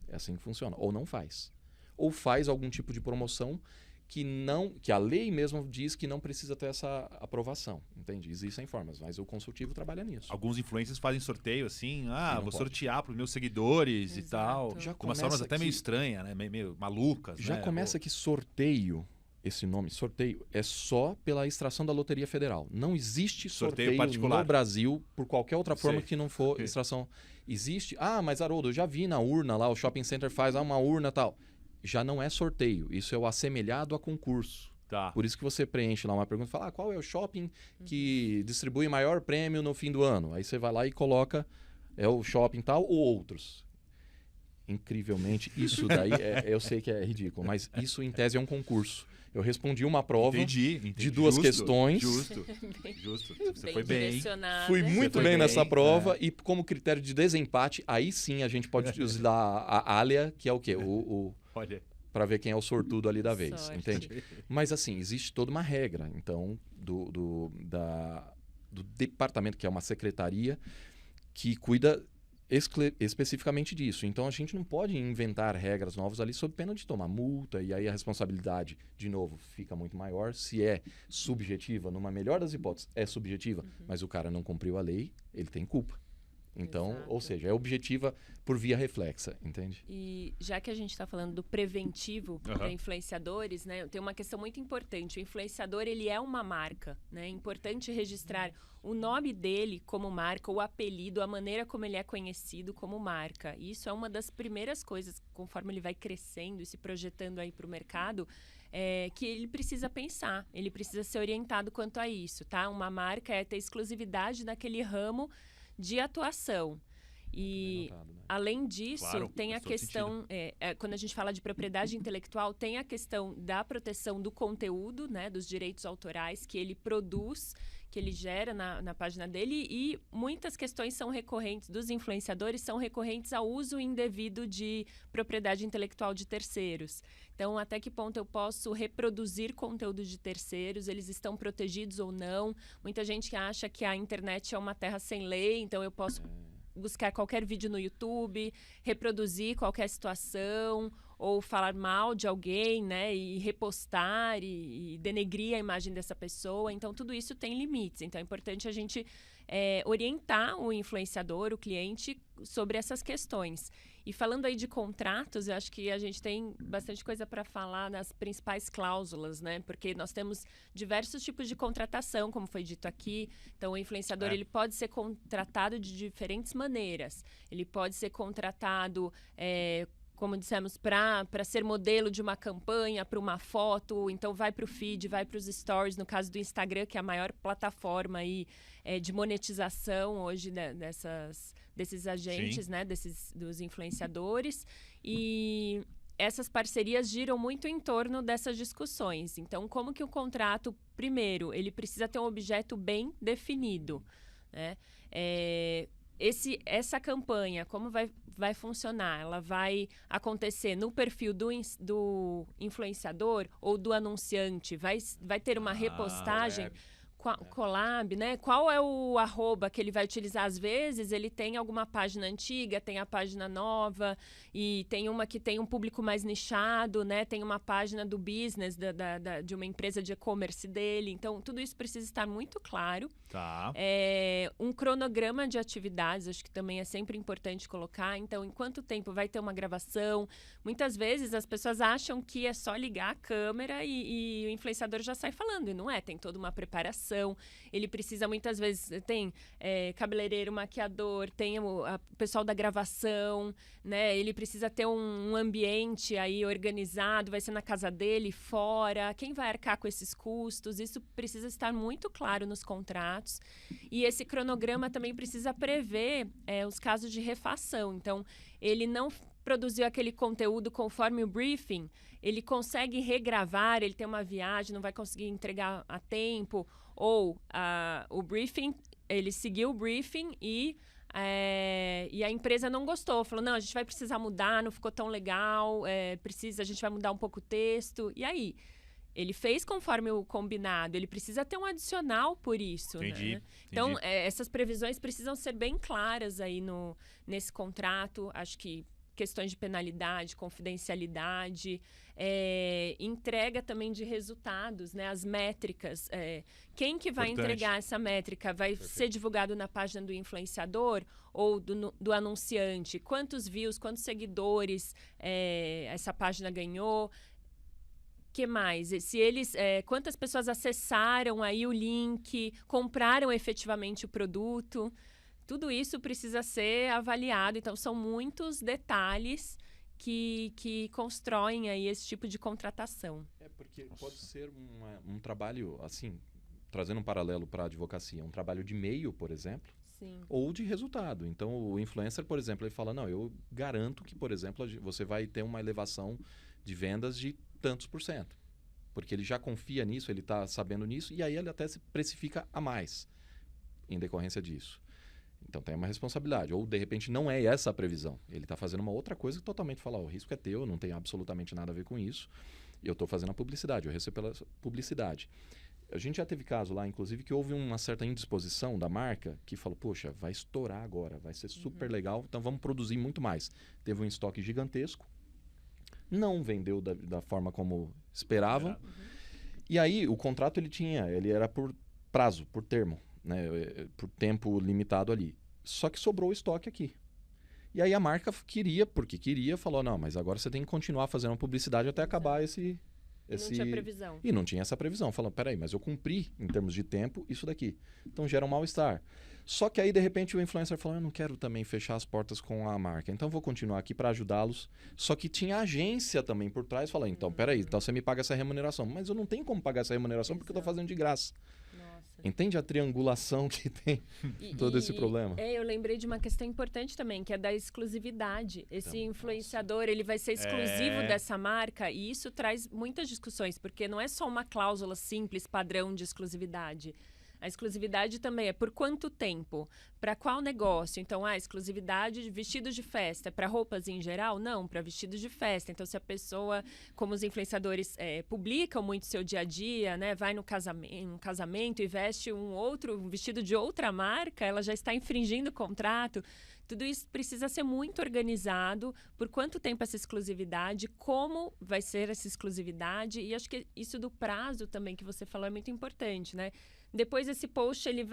É assim que funciona. Ou não faz. Ou faz algum tipo de promoção que a lei mesmo diz que não precisa ter essa aprovação. Entende? Existem formas, mas o consultivo trabalha nisso. Alguns influencers fazem sorteio assim, vou pode. sortear para os meus seguidores. Exato. E tal. Já De umas formas até meio estranhas, né? Meio malucas. Já começa que sorteio, esse nome, sorteio, é só pela extração da Loteria Federal. Não existe sorteio particular no Brasil por qualquer outra forma que não for extração. Existe, mas Haroldo, eu já vi na urna lá, o shopping center faz uma urna e tal. Já não é sorteio, isso é o assemelhado a concurso. Tá. Por isso que você preenche lá uma pergunta e fala, qual é o shopping que distribui maior prêmio no fim do ano? Aí você vai lá e coloca, é o shopping tal ou outros. Incrivelmente, isso daí, eu sei que é ridículo, mas isso em tese é um concurso. Eu respondi uma prova Entendi. de duas questões. Justo. Você foi bem. Fui muito foi bem bem, nessa prova e como critério de desempate, aí sim a gente pode usar a alea, que é o quê? Olha. Para ver quem é o sortudo ali da vez, Sorte. entende? Mas assim, existe toda uma regra, então, do departamento, que é uma secretaria, que cuida especificamente disso. Então a gente não pode inventar regras novas ali sob pena de tomar multa, e aí a responsabilidade, de novo, fica muito maior. Se é subjetiva, numa melhor das hipóteses, é subjetiva, mas o cara não cumpriu a lei, ele tem culpa. Então, Exato. ou seja, é objetiva por via reflexa, entende? E já que a gente está falando do preventivo para influenciadores, né, tem uma questão muito importante. O influenciador, ele é uma marca, né? É importante registrar o nome dele como marca, o apelido, a maneira como ele é conhecido como marca. E isso é uma das primeiras coisas, conforme ele vai crescendo e se projetando aí para o mercado, que ele precisa pensar, ele precisa ser orientado quanto a isso, tá? Uma marca é ter exclusividade naquele ramo de atuação. E, além disso, Claro, tem a faz todo questão, quando a gente fala de propriedade intelectual, tem a questão da proteção do conteúdo, né, dos direitos autorais que ele produz, que ele gera na página dele, e muitas questões são recorrentes, dos influenciadores, são recorrentes ao uso indevido de propriedade intelectual de terceiros. Então, até que ponto eu posso reproduzir conteúdo de terceiros? Eles estão protegidos ou não? Muita gente acha que a internet é uma terra sem lei, então eu posso buscar qualquer vídeo no YouTube, reproduzir qualquer situação, ou falar mal de alguém, né, e repostar e denegrir a imagem dessa pessoa. Então, tudo isso tem limites. Então, é importante a gente orientar o influenciador, o cliente, sobre essas questões. E falando aí de contratos, eu acho que a gente tem bastante coisa para falar nas principais cláusulas, né? Porque nós temos diversos tipos de contratação, como foi dito aqui. Então, o influenciador ele pode ser contratado de diferentes maneiras. Ele pode ser contratado como dissemos, para ser modelo de uma campanha, para uma foto, então vai para o feed, vai para os stories, no caso do Instagram, que é a maior plataforma aí, de monetização hoje desses agentes, né, dos influenciadores. E essas parcerias giram muito em torno dessas discussões. Então, como que o contrato, primeiro, ele precisa ter um objeto bem definido, né? Essa campanha, como vai funcionar? Ela vai acontecer no perfil do influenciador ou do anunciante? Vai ter uma repostagem? Collab, né? Qual é o @ que ele vai utilizar? Às vezes ele tem alguma página antiga, tem a página nova, e tem uma que tem um público mais nichado, né? Tem uma página do business de uma empresa de e-commerce dele. Então, tudo isso precisa estar muito claro. Tá. Um cronograma de atividades, acho que também é sempre importante colocar. Então, em quanto tempo vai ter uma gravação? Muitas vezes as pessoas acham que é só ligar a câmera e o influenciador já sai falando. E não é, tem toda uma preparação. gravação, ele precisa muitas vezes, tem cabeleireiro, maquiador, tem o pessoal da gravação, né? Ele precisa ter um ambiente aí organizado, vai ser na casa dele, fora, quem vai arcar com esses custos, isso precisa estar muito claro nos contratos. E esse cronograma também precisa prever os casos de refação. Então, ele não produziu aquele conteúdo conforme o briefing, ele consegue regravar, ele tem uma viagem, não vai conseguir entregar a tempo, ou o briefing, ele seguiu o briefing e a empresa não gostou, falou, não, a gente vai precisar mudar, não ficou tão legal, a gente vai mudar um pouco o texto, e aí? Ele fez conforme o combinado, ele precisa ter um adicional por isso. Entendi, né? Então, essas previsões precisam ser bem claras aí nesse contrato, acho que questões de penalidade, confidencialidade, entrega também de resultados, né? As métricas. Quem que vai entregar essa métrica? Vai ser divulgado na página do influenciador ou do anunciante? Quantos views, quantos seguidores essa página ganhou? Que mais? Se eles, quantas pessoas acessaram aí o link, compraram efetivamente o produto? Tudo isso precisa ser avaliado. Então, são muitos detalhes que constroem aí esse tipo de contratação. Porque pode ser um trabalho, assim, trazendo um paralelo para a advocacia, um trabalho de meio, por exemplo, Sim. ou de resultado. Então, o influencer, por exemplo, ele fala, não, eu garanto que, por exemplo, você vai ter uma elevação de vendas de tantos %. Porque ele já confia nisso, ele está sabendo nisso, e aí ele até se precifica a mais em decorrência disso. Então tem uma responsabilidade. Ou, de repente, não é essa a previsão. Ele está fazendo uma outra coisa que totalmente fala, o risco é teu, não tem absolutamente nada a ver com isso. Eu estou fazendo a publicidade, eu recebo pela publicidade. A gente já teve caso lá, inclusive, que houve uma certa indisposição da marca que falou, poxa, vai estourar agora, vai ser super legal, então vamos produzir muito mais. Teve um estoque gigantesco, não vendeu da forma como esperavam. E aí, o contrato ele era por prazo, por termo, né, por tempo limitado ali. Só que sobrou o estoque aqui. E aí a marca falou, não, mas agora você tem que continuar fazendo publicidade até acabar esse... Não tinha previsão. E não tinha essa previsão. Falando, peraí, mas eu cumpri em termos de tempo isso daqui. Então gera um mal-estar. Só que aí, de repente, o influencer falou, eu não quero também fechar as portas com a marca, então vou continuar aqui para ajudá-los. Só que tinha agência também por trás, falando, então, peraí, então você me paga essa remuneração. Mas eu não tenho como pagar essa remuneração porque eu estou fazendo de graça. Entende a triangulação que tem todo esse problema? Eu lembrei de uma questão importante também, que é da exclusividade. Esse influenciador, ele vai ser exclusivo dessa marca, e isso traz muitas discussões, porque não é só uma cláusula simples, padrão de exclusividade. A exclusividade também é por quanto tempo? Para qual negócio? Então, exclusividade de vestidos de festa. Para roupas em geral? Não, para vestidos de festa. Então, se a pessoa, como os influenciadores publicam muito seu dia a dia, né, vai no casamento e veste um vestido de outra marca, ela já está infringindo o contrato. Tudo isso precisa ser muito organizado. Por quanto tempo essa exclusividade? Como vai ser essa exclusividade? E acho que isso do prazo também que você falou é muito importante, né? Depois esse post ele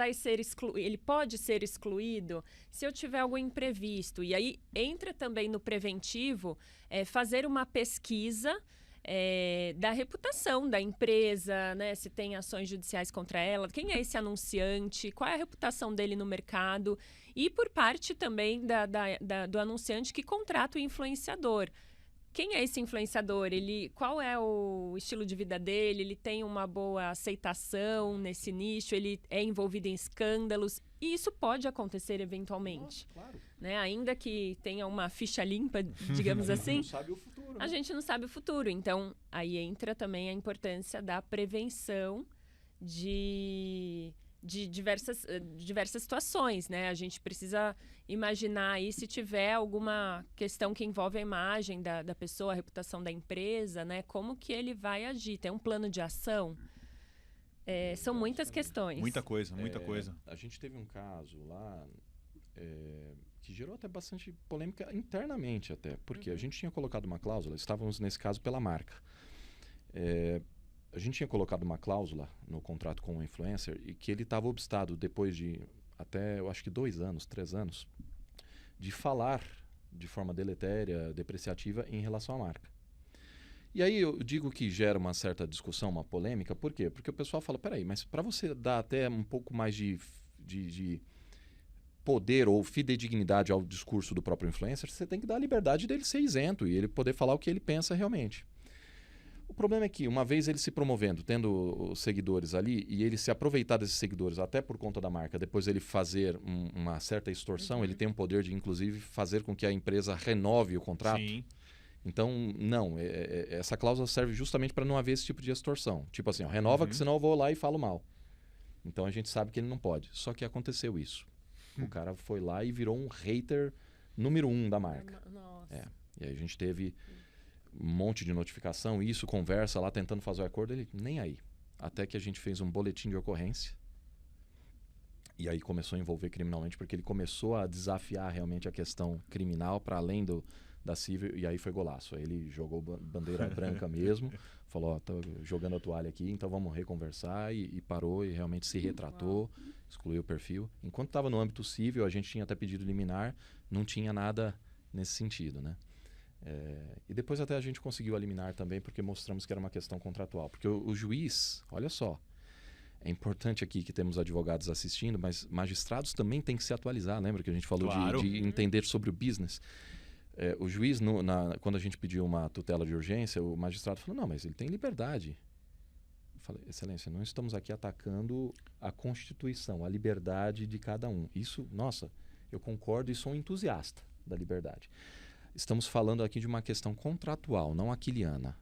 pode ser excluído se eu tiver algum imprevisto. E aí entra também no preventivo fazer uma pesquisa da reputação da empresa, né? Se tem ações judiciais contra ela, quem é esse anunciante, qual é a reputação dele no mercado, e por parte também do anunciante que contrata o influenciador. Quem é esse influenciador? Qual é o estilo de vida dele? Ele tem uma boa aceitação nesse nicho? Ele é envolvido em escândalos? E isso pode acontecer eventualmente. Nossa, claro. Né? Ainda que tenha uma ficha limpa, digamos assim. A gente não sabe o futuro. A gente não sabe o futuro. Então, aí entra também a importância da prevenção de diversas situações, né? A gente precisa imaginar aí se tiver alguma questão que envolve a imagem da pessoa, a reputação da empresa, né? Como que ele vai agir? Tem um plano de ação? São muitas questões. Muita coisa. A gente teve um caso lá que gerou até bastante polêmica internamente até, porque a gente tinha colocado uma cláusula, estávamos nesse caso pela marca. A gente tinha colocado uma cláusula no contrato com o influencer e que ele estava obstado depois de até, eu acho que 2 anos, 3 anos, de falar de forma deletéria, depreciativa em relação à marca. E aí eu digo que gera uma certa discussão, uma polêmica, por quê? Porque o pessoal fala, peraí, mas para você dar até um pouco mais de poder ou fidedignidade ao discurso do próprio influencer, você tem que dar a liberdade dele ser isento e ele poder falar o que ele pensa realmente. O problema é que, uma vez ele se promovendo, tendo os seguidores ali, e ele se aproveitar desses seguidores até por conta da marca, depois ele fazer uma certa extorsão, ele tem um poder de, inclusive, fazer com que a empresa renove o contrato. Sim. Então, não, essa cláusula serve justamente para não haver esse tipo de extorsão. Tipo assim, ó, renova que senão eu vou lá e falo mal. Então a gente sabe que ele não pode. Só que aconteceu isso. O cara foi lá e virou um hater número 1 da marca. Nossa. E aí a gente teve um monte de notificação, isso, conversa lá, tentando fazer o acordo, ele nem aí. Até que a gente fez um boletim de ocorrência. E aí começou a envolver criminalmente, porque ele começou a desafiar realmente a questão criminal para além da civil, e aí foi golaço. Aí ele jogou bandeira branca mesmo, falou, ó, tô jogando a toalha aqui, então vamos reconversar, e parou e realmente se retratou, excluiu o perfil. Enquanto estava no âmbito civil, a gente tinha até pedido liminar, não tinha nada nesse sentido, né? E depois até a gente conseguiu a liminar também, porque mostramos que era uma questão contratual. Porque o juiz, olha só, é importante aqui que temos advogados assistindo, mas magistrados também têm que se atualizar. Lembra que a gente falou de entender sobre o business? O juiz, quando a gente pediu uma tutela de urgência, o magistrado falou, não, mas ele tem liberdade. Eu falei, excelência, não estamos aqui atacando a Constituição, a liberdade de cada um. Isso, nossa, eu concordo e sou um entusiasta da liberdade. Estamos falando aqui de uma questão contratual, não aquiliana.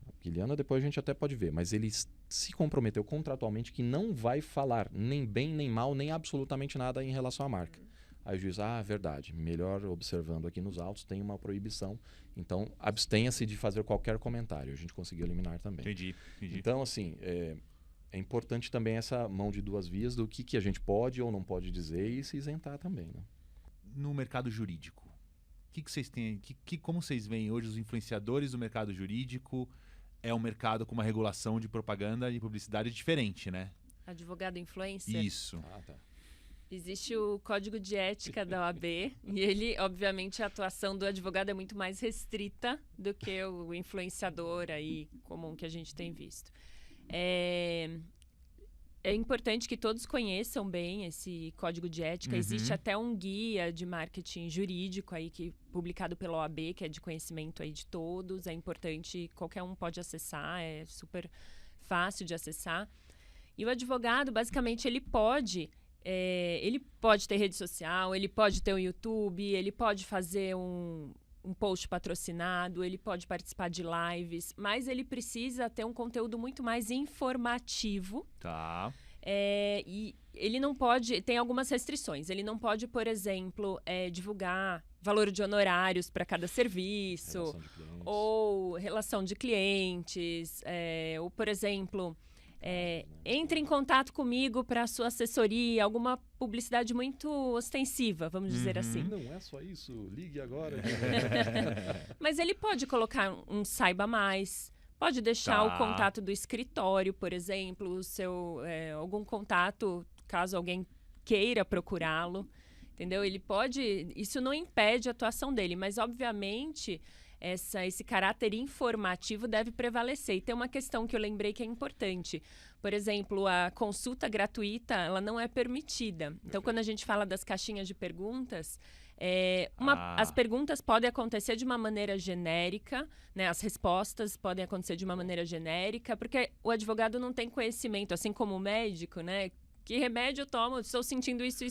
Aquiliana depois a gente até pode ver, mas ele se comprometeu contratualmente que não vai falar nem bem, nem mal, nem absolutamente nada em relação à marca. Aí o juiz, verdade, melhor observando aqui nos autos, tem uma proibição, então abstenha-se de fazer qualquer comentário. A gente conseguiu eliminar também. Entendi. Então, assim, é importante também essa mão de duas vias do que a gente pode ou não pode dizer e se isentar também, né? No mercado jurídico, o que vocês têm? Como vocês veem hoje os influenciadores do mercado jurídico? É um mercado com uma regulação de propaganda e publicidade diferente, né? Advogado influencer? Isso. Tá. Existe o código de ética da OAB e ele, obviamente, a atuação do advogado é muito mais restrita do que o influenciador aí comum que a gente tem visto. É importante que todos conheçam bem esse código de ética. Existe até um guia de marketing jurídico aí publicado pela OAB, que é de conhecimento aí de todos. É importante, qualquer um pode acessar, é super fácil de acessar. E o advogado, basicamente, ele pode ter rede social, ele pode ter um YouTube, ele pode fazer um post patrocinado, ele pode participar de lives, mas ele precisa ter um conteúdo muito mais informativo. Tá. E ele não pode... Tem algumas restrições. Ele não pode, por exemplo, divulgar valor de honorários para cada serviço. Ou relação de clientes. Ou, por exemplo... entre em contato comigo para a sua assessoria, alguma publicidade muito ostensiva, vamos dizer assim. Não é só isso, ligue agora. Mas ele pode colocar um saiba mais, pode deixar o contato do escritório, por exemplo, algum contato, caso alguém queira procurá-lo, entendeu? Ele pode... Isso não impede a atuação dele, mas, obviamente... Esse caráter informativo deve prevalecer. E tem uma questão que eu lembrei que é importante. Por exemplo, a consulta gratuita, ela não é permitida. Então, quando a gente fala das caixinhas de perguntas, as perguntas podem acontecer de uma maneira genérica, né? As respostas podem acontecer de uma maneira genérica, porque o advogado não tem conhecimento, assim como o médico, né? Que remédio eu tomo? Estou sentindo isso.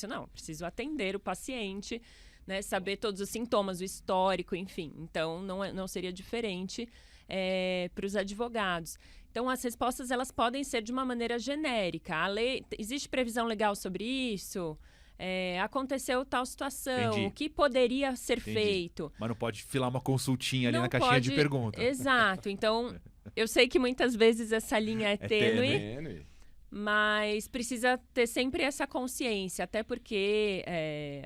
Não, preciso atender o paciente, né, saber todos os sintomas, o histórico, enfim. Então, não seria diferente para os advogados. Então, as respostas elas podem ser de uma maneira genérica. Existe previsão legal sobre isso? Aconteceu tal situação, Entendi. O que poderia ser feito? Mas não pode filar uma consultinha ali Não na caixinha de pergunta. Exato. Então, eu sei que muitas vezes essa linha é tênue. Mas precisa ter sempre essa consciência, até porque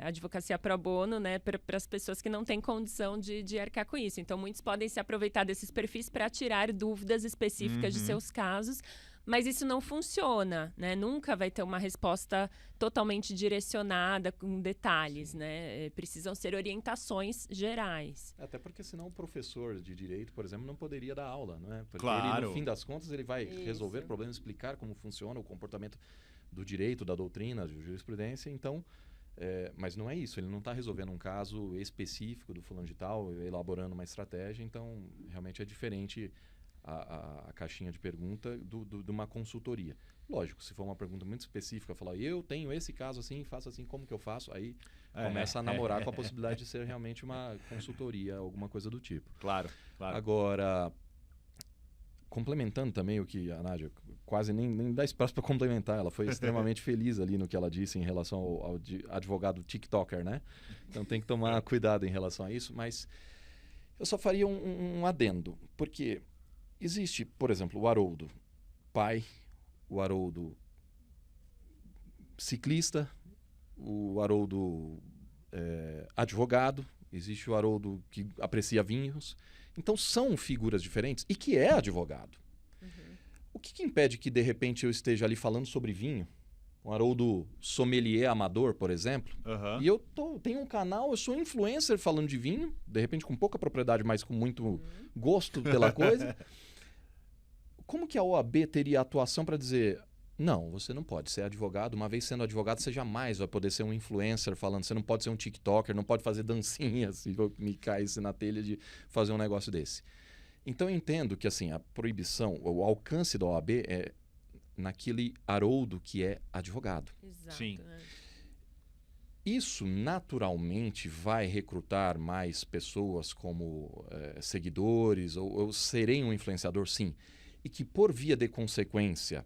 a advocacia pro bono, né, para as pessoas que não têm condição de arcar com isso. Então, muitos podem se aproveitar desses perfis para tirar dúvidas específicas de seus casos, mas isso não funciona, né? Nunca vai ter uma resposta totalmente direcionada, com detalhes, né? Precisam ser orientações gerais. Até porque senão o professor de direito, por exemplo, não poderia dar aula, né? Porque Claro. ele, no fim das contas, ele vai Isso. resolver problemas, explicar como funciona o comportamento do direito, da doutrina, da jurisprudência, então... mas não é isso, ele não está resolvendo um caso específico do fulano de tal, elaborando uma estratégia, então realmente é diferente a caixinha de pergunta de uma consultoria. Lógico, se for uma pergunta muito específica, falar, eu tenho esse caso assim, faço assim, como que eu faço? Aí começa a namorar com a possibilidade de ser realmente uma consultoria, alguma coisa do tipo. Claro. Agora, complementando também o que a Nádia, quase nem dá espaço para complementar, ela foi extremamente feliz ali no que ela disse em relação ao advogado TikToker, né? Então tem que tomar cuidado em relação a isso, mas eu só faria um adendo, porque existe, por exemplo, o Haroldo pai, o Haroldo ciclista, o Haroldo advogado, existe o Haroldo que aprecia vinhos. Então são figuras diferentes e que é advogado. O que impede que de repente eu esteja ali falando sobre vinho? Um Haroldo sommelier amador, por exemplo. E eu tenho um canal, eu sou influencer falando de vinho, de repente com pouca propriedade, mas com muito gosto pela coisa. Como que a OAB teria atuação para dizer, não, você não pode ser advogado, uma vez sendo advogado você jamais vai poder ser um influencer falando, você não pode ser um TikToker, não pode fazer dancinhas, se me caísse na telha de fazer um negócio desse. Então eu entendo que assim, a proibição, o alcance da OAB é naquele Haroldo que é advogado. Exato. Sim. Isso naturalmente vai recrutar mais pessoas como seguidores ou serem um influenciador, sim. E que por via de consequência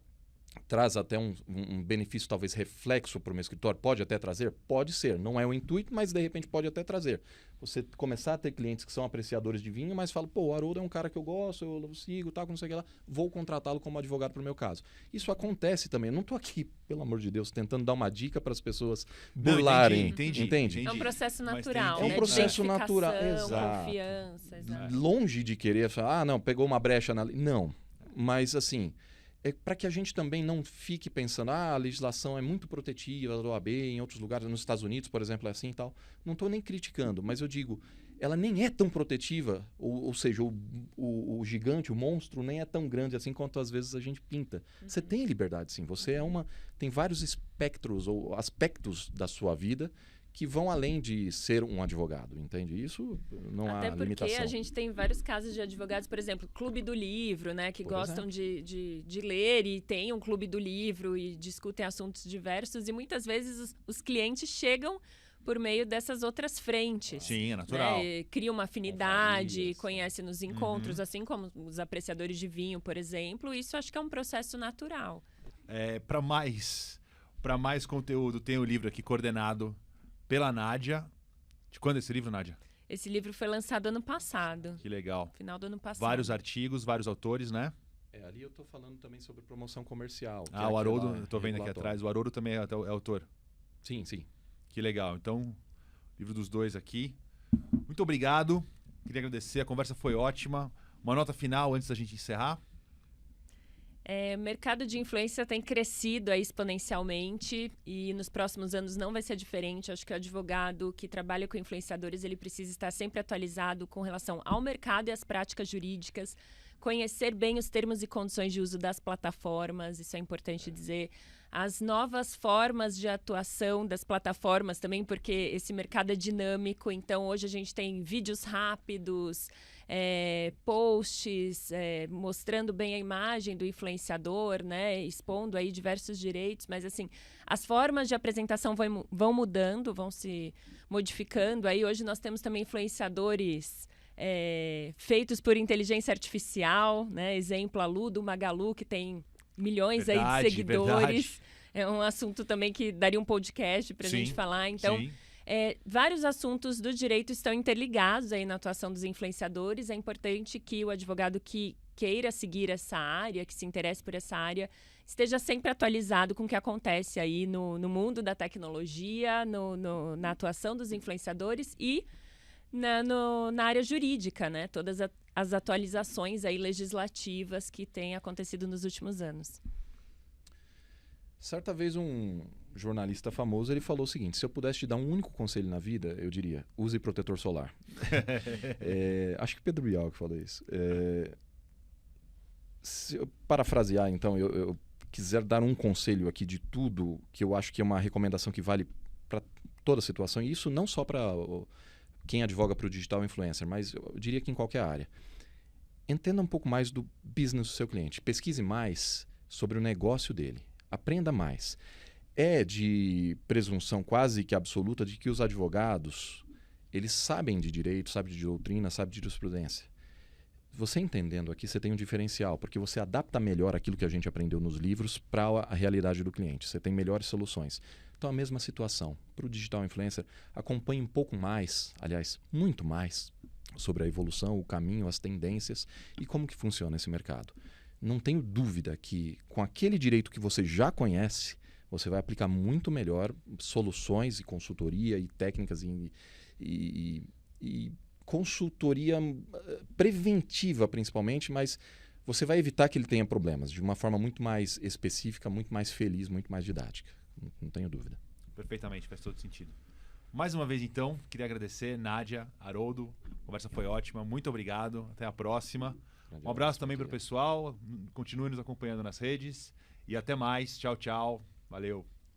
traz até um benefício talvez reflexo para o meu escritório, pode até trazer? Pode ser, não é o intuito, mas de repente pode até trazer. Você começar a ter clientes que são apreciadores de vinho, mas fala, pô, o Haroldo é um cara que eu gosto, eu sigo, tal, não sei o que lá, vou contratá-lo como advogado para o meu caso. Isso acontece também, eu não estou aqui, pelo amor de Deus, tentando dar uma dica para as pessoas burlarem. Entendi. É um processo natural, é um né? processo De natural, identificação, confiança, exato. Longe de querer falar, não, pegou uma brecha na lei. Não, mas assim... para que a gente também não fique pensando, a legislação é muito protetiva da OAB, em outros lugares, nos Estados Unidos, por exemplo, é assim e tal. Não estou nem criticando, mas eu digo, ela nem é tão protetiva, ou seja, o gigante, o monstro, nem é tão grande assim quanto às vezes a gente pinta. Você tem liberdade, sim. Você tem vários espectros ou aspectos da sua vida que vão além de ser um advogado, entende? Isso não há limitação. Até porque a gente tem vários casos de advogados, por exemplo, Clube do Livro, né? Que gostam de ler e tem um Clube do Livro e discutem assuntos diversos. E muitas vezes os clientes chegam por meio dessas outras frentes. Sim, é natural. Né? Cria uma afinidade, conhece nos encontros, assim como os apreciadores de vinho, por exemplo. Isso acho que é um processo natural. Para mais conteúdo, tem o livro aqui coordenado pela Nádia. De quando é esse livro, Nádia? Esse livro foi lançado ano passado. Que legal. Final do ano passado. Vários artigos, vários autores, né? Ali eu estou falando também sobre promoção comercial. O Haroldo, eu estou vendo aqui atrás, o Haroldo também é autor. Sim. Que legal. Então, livro dos dois aqui. Muito obrigado. Queria agradecer, a conversa foi ótima. Uma nota final antes da gente encerrar. O mercado de influência tem crescido aí exponencialmente e nos próximos anos não vai ser diferente. Acho que o advogado que trabalha com influenciadores, ele precisa estar sempre atualizado com relação ao mercado e às práticas jurídicas, conhecer bem os termos e condições de uso das plataformas, isso é importante dizer. As novas formas de atuação das plataformas também, porque esse mercado é dinâmico, então hoje a gente tem vídeos rápidos, posts mostrando bem a imagem do influenciador, né, expondo aí diversos direitos, mas assim, as formas de apresentação vão mudando, vão se modificando. Aí hoje nós temos também influenciadores feitos por inteligência artificial, né, exemplo a Lu do Magalu, que tem milhões aí de seguidores. Verdade. É um assunto também que daria um podcast para a gente falar, então... vários assuntos do direito estão interligados aí na atuação dos influenciadores. É importante que o advogado que queira seguir essa área, que se interesse por essa área, esteja sempre atualizado com o que acontece aí no mundo da tecnologia, na atuação dos influenciadores e na área jurídica, né? Todas as atualizações aí legislativas que têm acontecido nos últimos anos. Certa vez um jornalista famoso ele falou o seguinte: se eu pudesse te dar um único conselho na vida, eu diria, use protetor solar. Acho que Pedro Bial que falou isso. Se eu parafrasear, então, eu quiser dar um conselho aqui de tudo, que eu acho que é uma recomendação que vale para toda situação, e isso não só para quem advoga para o digital influencer, mas eu diria que em qualquer área. Entenda um pouco mais do business do seu cliente. Pesquise mais sobre o negócio dele. Aprenda mais. É de presunção quase que absoluta de que os advogados, eles sabem de direito, sabem de doutrina, sabem de jurisprudência. Você entendendo aqui, você tem um diferencial, porque você adapta melhor aquilo que a gente aprendeu nos livros para a realidade do cliente. Você tem melhores soluções. Então, a mesma situação. Para o digital influencer, acompanhe um pouco mais, aliás, muito mais, sobre a evolução, o caminho, as tendências e como que funciona esse mercado. Não tenho dúvida que com aquele direito que você já conhece, você vai aplicar muito melhor soluções e consultoria e técnicas e consultoria preventiva principalmente, mas você vai evitar que ele tenha problemas de uma forma muito mais específica, muito mais feliz, muito mais didática. Não tenho dúvida. Perfeitamente, faz todo sentido. Mais uma vez, então, queria agradecer, Nádia, Haroldo. A conversa foi ótima. Muito obrigado. Até a próxima. Um abraço também para o pessoal. Continue nos acompanhando nas redes. E até mais. Tchau, tchau. Valeu.